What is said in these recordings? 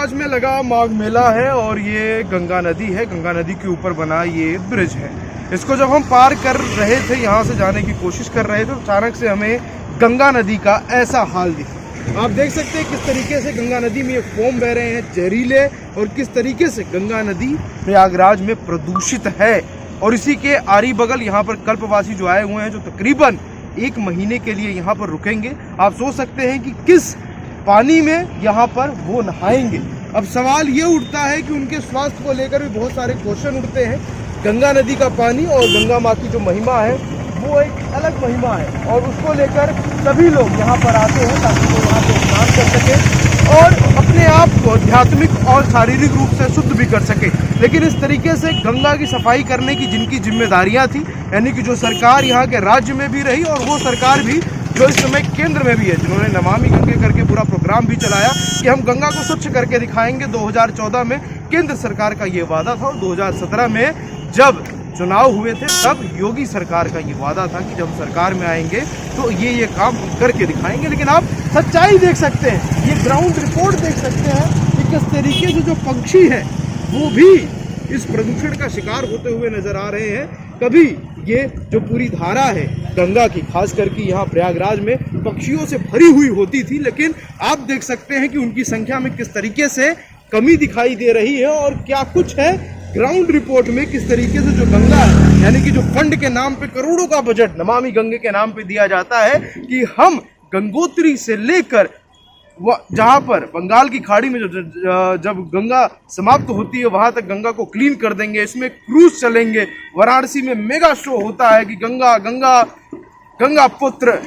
प्रयागराज में लगा माघ मेला है और ये गंगा नदी है। गंगा नदी के ऊपर बना ये ब्रिज है। इसको जब हम पार कर रहे थे, यहाँ से जाने की कोशिश कर रहे थे, तो अचानक से हमें गंगा नदी का ऐसा हाल दिखा। आप देख सकते हैं किस तरीके से गंगा नदी में ये फोम बह रहे हैं जहरीले, और किस तरीके से गंगा नदी प्रयागराज में प्रदूषित है। और इसी के आरी बगल यहाँ पर कल्पवासी जो आए हुए हैं, जो तकरीबन 1 महीने के लिए यहाँ पर रुकेंगे। आप सोच सकते हैं कि किस पानी में यहाँ पर वो नहाएंगे। अब सवाल ये उठता है कि उनके स्वास्थ्य को लेकर भी बहुत सारे क्वेश्चन उठते हैं। गंगा नदी का पानी और गंगा माँ की जो महिमा है वो एक अलग महिमा है, और उसको लेकर सभी लोग यहाँ पर आते हैं ताकि वो यहाँ पे स्नान कर सके और अपने आप को आध्यात्मिक और शारीरिक रूप से शुद्ध भी कर सके। लेकिन इस तरीके से गंगा की सफाई करने की जिनकी जिम्मेदारियाँ थी, यानी कि जो सरकार यहाँ के राज्य में भी रही और वो सरकार भी जो इस समय केंद्र में भी है, जिन्होंने नमामि गंगे करके पूरा प्रोग्राम भी चलाया कि हम गंगा को स्वच्छ करके दिखाएंगे। 2014 में केंद्र सरकार का ये वादा था, और 2017 में जब चुनाव हुए थे तब योगी सरकार का ये वादा था कि जब सरकार में आएंगे तो ये काम करके दिखाएंगे। लेकिन आप सच्चाई देख सकते हैं, ये ग्राउंड रिपोर्ट देख सकते हैं कि किस तरीके से जो पक्षी है वो भी इस प्रदूषण का शिकार होते हुए नजर आ रहे हैं। कभी ये जो पूरी धारा है गंगा की, खास करके यहाँ प्रयागराज में पक्षियों से भरी हुई होती थी, लेकिन आप देख सकते हैं कि उनकी संख्या में किस तरीके से कमी दिखाई दे रही है। और क्या कुछ है ग्राउंड रिपोर्ट में, किस तरीके से जो गंगा है, यानी कि जो फंड के नाम पे करोड़ों का बजट नमामि गंगे के नाम पे दिया जाता है कि हम गंगोत्री से लेकर जहाँ पर बंगाल की खाड़ी में जब गंगा समाप्त होती है वहां तक गंगा को क्लीन कर देंगे, इसमें क्रूज चलेंगे। वाराणसी में मेगा शो होता है कि गंगा गंगा गंगा पुत्र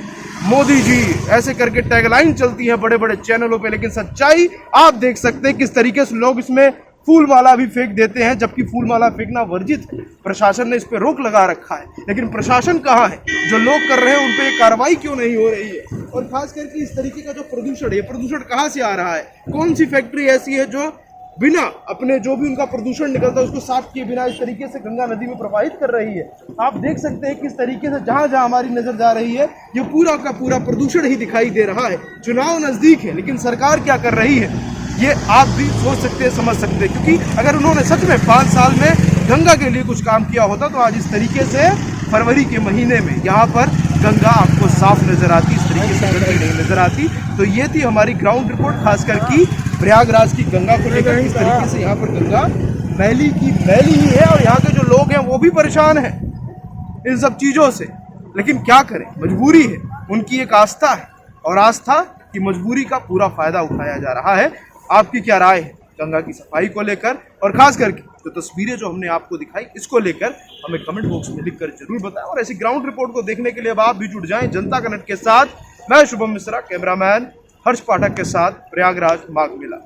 मोदी जी, ऐसे करके टैगलाइन चलती है बड़े बड़े चैनलों पे। लेकिन सच्चाई आप देख सकते हैं किस तरीके से लोग इसमें फूल माला भी फेंक देते हैं, जबकि फूल माला फेंकना वर्जित है। प्रशासन ने इस पे रोक लगा रखा है, लेकिन प्रशासन कहाँ है? जो लोग कर रहे हैं उन पे कार्रवाई क्यों नहीं हो रही है? और खास करके इस तरीके का जो प्रदूषण है, प्रदूषण कहाँ से आ रहा है? कौन सी फैक्ट्री ऐसी है जो बिना अपने जो भी उनका प्रदूषण निकलता है उसको साफ किए बिना इस तरीके से गंगा नदी में प्रवाहित कर रही है? आप देख सकते हैं किस तरीके से जहां जहां हमारी नजर जा रही है ये पूरा का पूरा प्रदूषण ही दिखाई दे रहा है। चुनाव नजदीक है, लेकिन सरकार क्या कर रही है ये आप भी सोच सकते हैं, समझ सकते हैं। क्योंकि अगर उन्होंने सच में 5 साल में गंगा के लिए कुछ काम किया होता तो आज इस तरीके से फरवरी के महीने में यहाँ पर गंगा आपको साफ नजर आती, इस तरीके से गंदी नहीं नजर आती। तो ये थी हमारी ग्राउंड रिपोर्ट, खासकर की प्रयागराज की गंगा को लेकर। इस तरीके से यहाँ पर गंगा मैली की मैली ही है, और यहाँ के जो लोग हैं वो भी परेशान हैं इन सब चीज़ों से। लेकिन क्या करें, मजबूरी है, उनकी एक आस्था है, और आस्था की मजबूरी का पूरा फायदा उठाया जा रहा है। आपकी क्या राय है गंगा की सफाई को लेकर? और खास करके जो तस्वीरें जो हमने आपको दिखाई इसको लेकर हमें कमेंट बॉक्स में लिखकर जरूर बताएं। और ऐसी ग्राउंड रिपोर्ट को देखने के लिए अब आप भी जुड़ जाएं जनता कनेक्ट के साथ। मैं शुभम मिश्रा, कैमरामैन हर्ष पाठक के साथ, प्रयागराज माघ मेला।